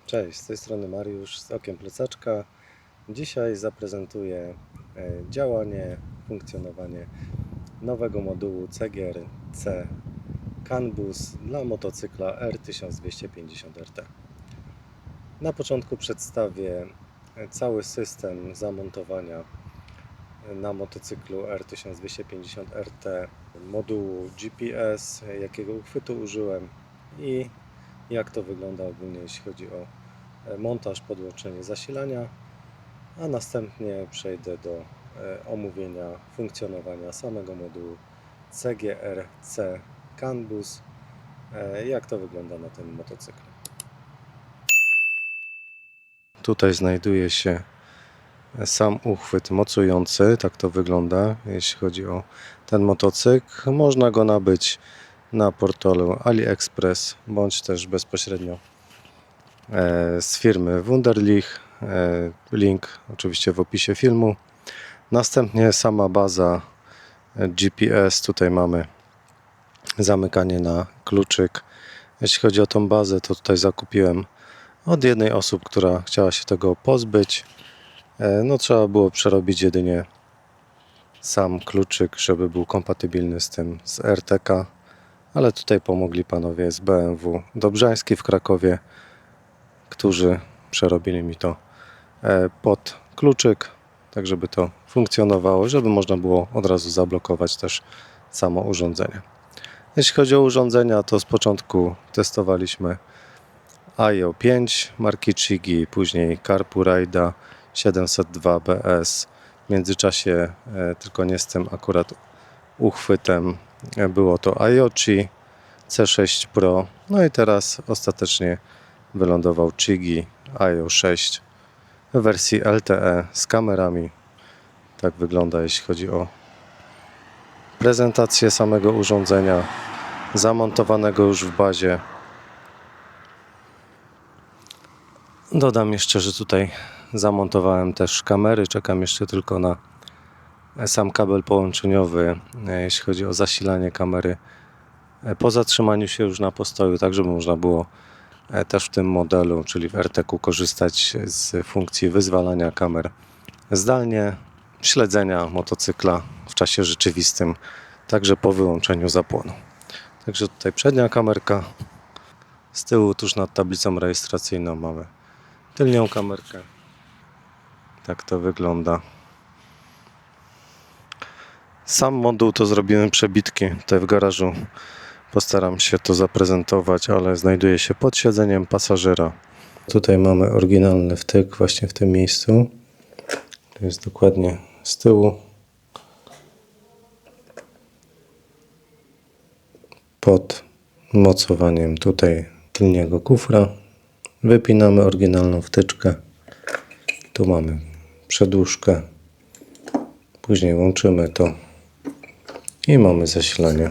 Cześć, z tej strony Mariusz z Okiem Plecaczka. Dzisiaj zaprezentuję działanie, funkcjonowanie nowego modułu CGR-C CAN Bus dla motocykla R1250RT. Na początku przedstawię cały system zamontowania na motocyklu R1250RT modułu GPS, jakiego uchwytu użyłem i jak to wygląda ogólnie, jeśli chodzi o montaż, podłączenie zasilania, a następnie przejdę do omówienia funkcjonowania samego modułu CGR-C CAN Bus, jak to wygląda na tym motocyklu. Tutaj znajduje się sam uchwyt mocujący, tak to wygląda, jeśli chodzi o ten motocykl. Można go nabyć na portalu AliExpress, bądź też bezpośrednio z firmy Wunderlich. Link oczywiście w opisie filmu. Następnie sama baza GPS. Tutaj mamy zamykanie na kluczyk. Jeśli chodzi o tą bazę, to tutaj zakupiłem od jednej osoby, która chciała się tego pozbyć. No, trzeba było przerobić jedynie sam kluczyk, żeby był kompatybilny z tym z RTK, ale tutaj pomogli panowie z BMW Dobrzański w Krakowie, którzy przerobili mi to pod kluczyk, tak żeby to funkcjonowało, żeby można było od razu zablokować też samo urządzenie. Jeśli chodzi o urządzenia, to z początku testowaliśmy AIO 5 marki Chigi, później Carpuraida 702 BS. W międzyczasie, tylko nie z tym akurat uchwytem, było to Aiochi C6 Pro. No i teraz ostatecznie wylądował Chigi AIO 6 w wersji LTE z kamerami. Tak wygląda, jeśli chodzi o prezentację samego urządzenia zamontowanego już w bazie. Dodam jeszcze, że tutaj zamontowałem też kamery. Czekam jeszcze tylko na sam kabel połączeniowy, jeśli chodzi o zasilanie kamery po zatrzymaniu się już na postoju, tak żeby można było też w tym modelu, czyli w RTK, korzystać z funkcji wyzwalania kamer zdalnie, śledzenia motocykla w czasie rzeczywistym, także po wyłączeniu zapłonu. Także tutaj przednia kamerka, z tyłu tuż nad tablicą rejestracyjną mamy tylnią kamerkę. Tak to wygląda. Sam moduł to zrobiłem przebitki tutaj w garażu. Postaram się to zaprezentować, ale znajduje się pod siedzeniem pasażera. Tutaj mamy oryginalny wtyk właśnie w tym miejscu. To jest dokładnie z tyłu. Pod mocowaniem tutaj tylniego kufra wypinamy oryginalną wtyczkę. Tu mamy przedłużkę. Później łączymy to i mamy zasilanie.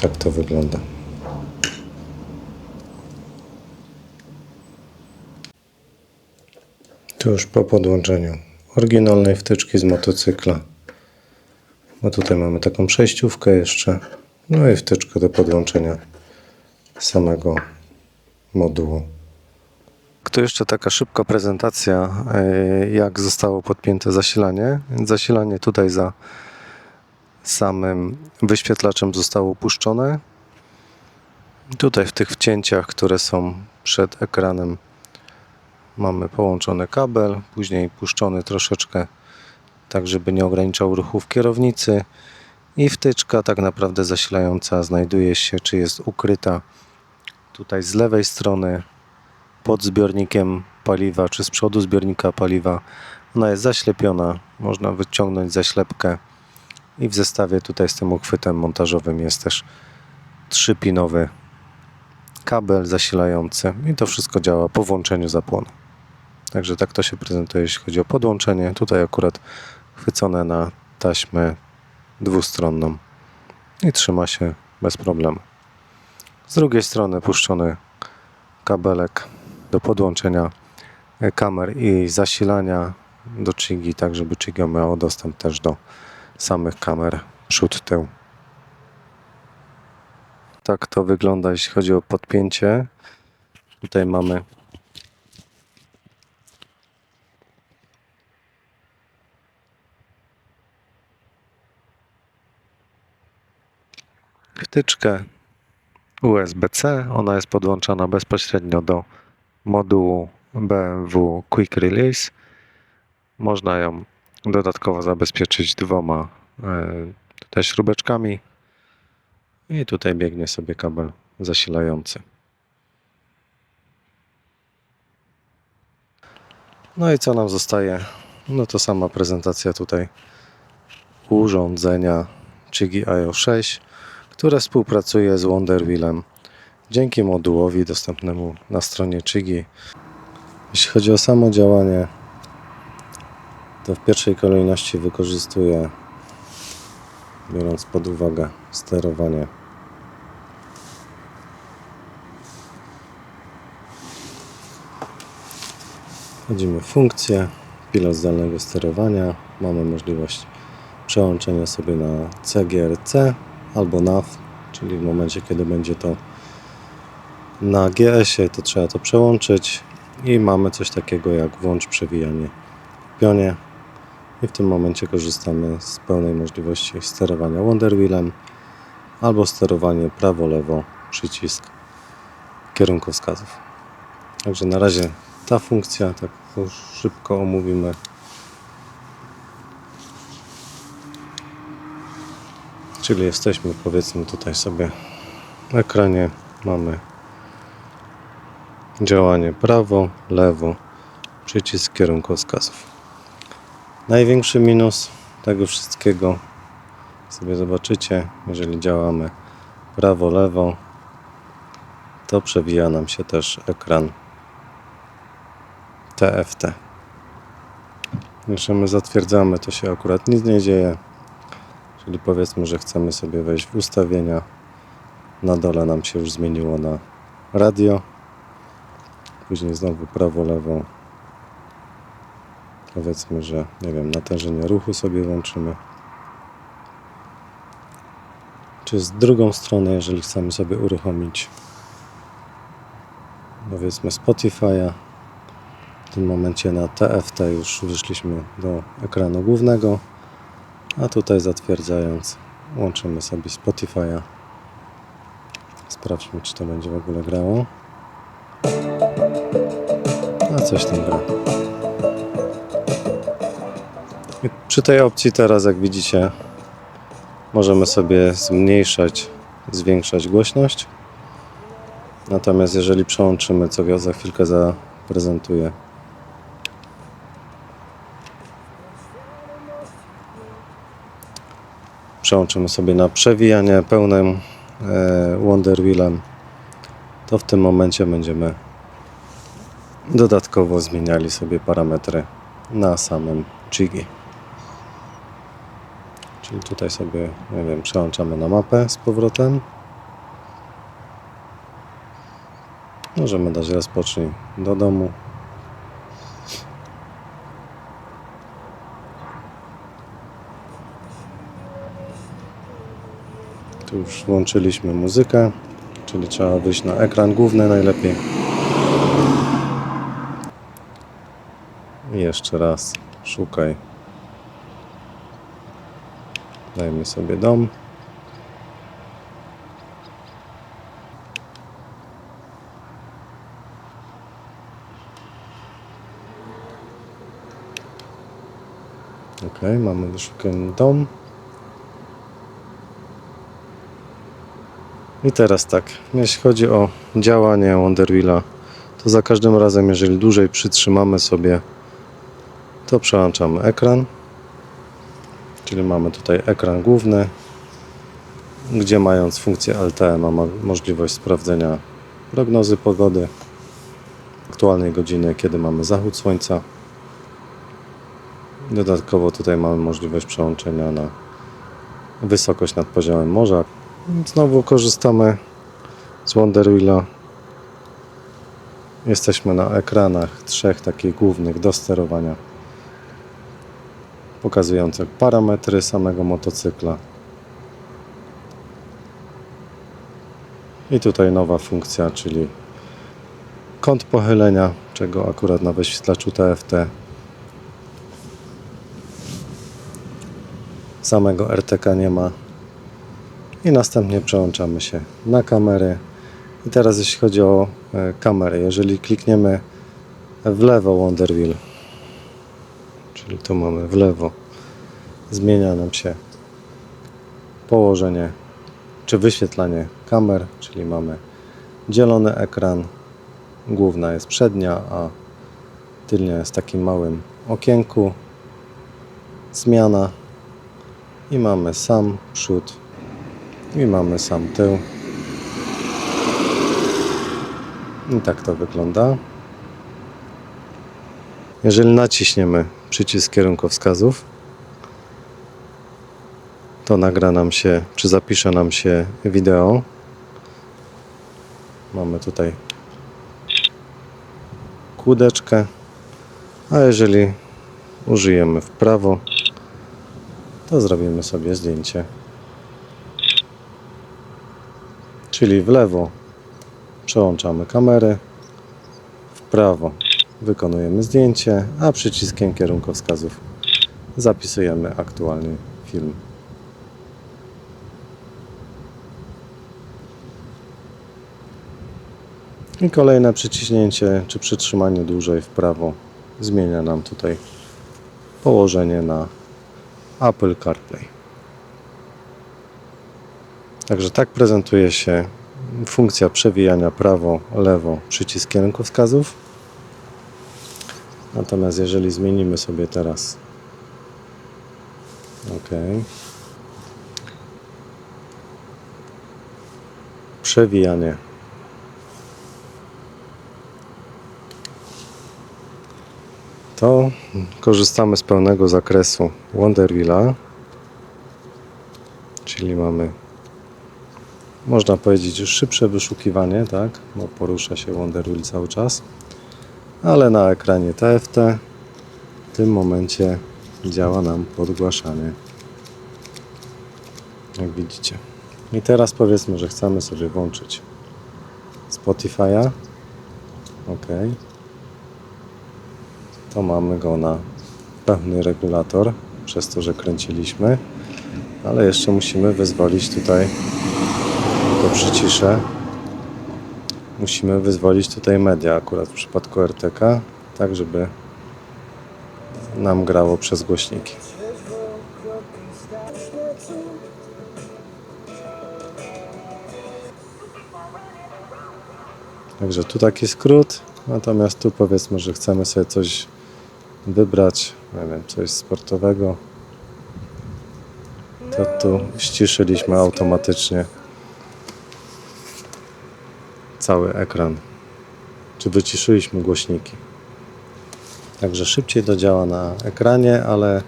Tak to wygląda. Tu już po podłączeniu oryginalnej wtyczki z motocykla. Bo tutaj mamy taką przejściówkę jeszcze. No i wtyczkę do podłączenia samego modułu. Tu jeszcze taka szybka prezentacja, jak zostało podpięte zasilanie. Zasilanie tutaj za samym wyświetlaczem zostało upuszczone. Tutaj w tych wcięciach, które są przed ekranem, mamy połączony kabel, później puszczony troszeczkę, tak żeby nie ograniczał ruchów kierownicy, i wtyczka tak naprawdę zasilająca znajduje się, czy jest ukryta tutaj z lewej strony pod zbiornikiem paliwa, czy z przodu zbiornika paliwa. Ona jest zaślepiona, można wyciągnąć zaślepkę i w zestawie tutaj z tym uchwytem montażowym jest też 3-pinowy kabel zasilający i to wszystko działa po włączeniu zapłonu. Także tak to się prezentuje, jeśli chodzi o podłączenie. Tutaj akurat chwycone na taśmę dwustronną i trzyma się bez problemu. Z drugiej strony puszczony kabelek do podłączenia kamer i zasilania do Chigi, tak żeby Chigi miało dostęp też do samych kamer przód, tył. Tak to wygląda, jeśli chodzi o podpięcie. Tutaj mamy wtyczkę USB-C. Ona jest podłączona bezpośrednio do modułu BMW Quick Release. Można ją dodatkowo zabezpieczyć dwoma tutaj śrubeczkami. I tutaj biegnie sobie kabel zasilający. No i co nam zostaje? No to sama prezentacja tutaj urządzenia Chigi IO 6, które współpracuje z Wonderwheelem dzięki modułowi dostępnemu na stronie Chigi. Jeśli chodzi o samo działanie, to w pierwszej kolejności wykorzystuję, biorąc pod uwagę sterowanie, wchodzimy w funkcję pilot zdalnego sterowania. Mamy możliwość przełączenia sobie na CGRC albo NAV, czyli w momencie, kiedy będzie to na GS-ie, to trzeba to przełączyć i mamy coś takiego jak włącz przewijanie w pionie i w tym momencie korzystamy z pełnej możliwości sterowania Wonderwheelem albo sterowanie prawo-lewo, przycisk kierunkowskazów. Także na razie ta funkcja, tak już szybko omówimy. Czyli jesteśmy, powiedzmy, tutaj sobie na ekranie, mamy działanie prawo, lewo, przycisk kierunkowskazów. Największy minus tego wszystkiego, sobie zobaczycie, jeżeli działamy prawo, lewo, to przewija nam się też ekran TFT. Jeżeli my zatwierdzamy, to się akurat nic nie dzieje. Czyli powiedzmy, że chcemy sobie wejść w ustawienia. Na dole nam się już zmieniło na radio. Później znowu prawo, lewo. Powiedzmy, że nie wiem, natężenie ruchu sobie włączymy. Czy z drugą stronę, jeżeli chcemy sobie uruchomić, powiedzmy, Spotify'a. W tym momencie na TFT już wyszliśmy do ekranu głównego. A tutaj zatwierdzając, łączymy sobie Spotify'a. Sprawdźmy, czy to będzie w ogóle grało. A coś tam gra. I przy tej opcji teraz, jak widzicie, możemy sobie zmniejszać, zwiększać głośność. Natomiast jeżeli przełączymy, co ja za chwilkę zaprezentuję, przełączymy sobie na przewijanie pełnym Wonderwheelem, to w tym momencie będziemy dodatkowo zmieniali sobie parametry na samym Chigi. Czyli tutaj sobie, nie wiem, przełączamy na mapę z powrotem. Możemy dać rozpocznij do domu. Tu już włączyliśmy muzykę, czyli trzeba wyjść na ekran główny najlepiej. I jeszcze raz szukaj. Dajmy sobie dom. Ok, mamy wyszukany dom. I teraz tak, jeśli chodzi o działanie Wonderwheela, to za każdym razem, jeżeli dłużej przytrzymamy sobie, to przełączamy ekran. Czyli mamy tutaj ekran główny, gdzie mając funkcję LTE mamy możliwość sprawdzenia prognozy pogody, aktualnej godziny, kiedy mamy zachód słońca. Dodatkowo tutaj mamy możliwość przełączenia na wysokość nad poziomem morza. Znowu korzystamy z Wonderwheela. Jesteśmy na ekranach trzech takich głównych do sterowania, pokazujących parametry samego motocykla. I tutaj nowa funkcja, czyli kąt pochylenia, czego akurat na wyświetlaczu TFT samego RTK nie ma. I następnie przełączamy się na kamery. I teraz jeśli chodzi o kamerę, jeżeli klikniemy w lewo Wonderwheel, czyli tu mamy w lewo, zmienia nam się położenie czy wyświetlanie kamer, czyli mamy dzielony ekran, główna jest przednia, a tylnia jest w takim małym okienku, zmiana i mamy sam przód i mamy sam tył. I tak to wygląda. Jeżeli naciśniemy przycisk kierunkowskazów, to nagra nam się, czy zapisze nam się wideo. Mamy tutaj kółeczkę, a jeżeli użyjemy w prawo, to zrobimy sobie zdjęcie. Czyli w lewo przełączamy kamery, w prawo wykonujemy zdjęcie, a przyciskiem kierunkowskazów zapisujemy aktualny film. I kolejne przyciśnięcie czy przytrzymanie dłużej w prawo zmienia nam tutaj położenie na Apple CarPlay. Także tak prezentuje się funkcja przewijania prawo, lewo, przycisk kierunkowskazów. Natomiast jeżeli zmienimy sobie teraz przewijanie to korzystamy z pełnego zakresu Wonderwheela, czyli mamy, można powiedzieć, już szybsze wyszukiwanie, tak? Bo porusza się Wonderwheel cały czas, ale na ekranie TFT w tym momencie działa nam podgłaszanie, jak widzicie. I teraz powiedzmy, że chcemy sobie włączyć Spotify'a. To mamy go na pełny regulator, przez to, że kręciliśmy, ale jeszcze musimy wyzwolić tutaj, to przyciszę, musimy wyzwolić tutaj media, akurat w przypadku RTK, tak żeby nam grało przez głośniki. Także tu taki skrót, natomiast tu powiedzmy, że chcemy sobie coś wybrać, nie wiem, coś sportowego, to tu ściszyliśmy automatycznie cały ekran, czy wyciszyliśmy głośniki. Także szybciej to działa na ekranie, ale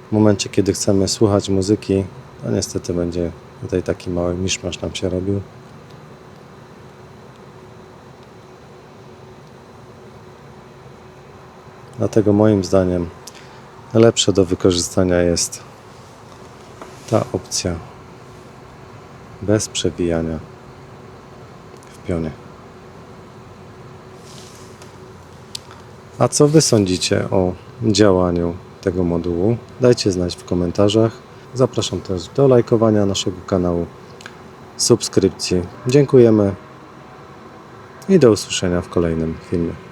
w momencie, kiedy chcemy słuchać muzyki, to niestety będzie tutaj taki mały miszmasz nam się robił. Dlatego moim zdaniem lepsze do wykorzystania jest ta opcja bez przewijania w pionie. A co Wy sądzicie o działaniu tego modułu? Dajcie znać w komentarzach. Zapraszam też do lajkowania naszego kanału, subskrypcji. Dziękujemy i do usłyszenia w kolejnym filmie.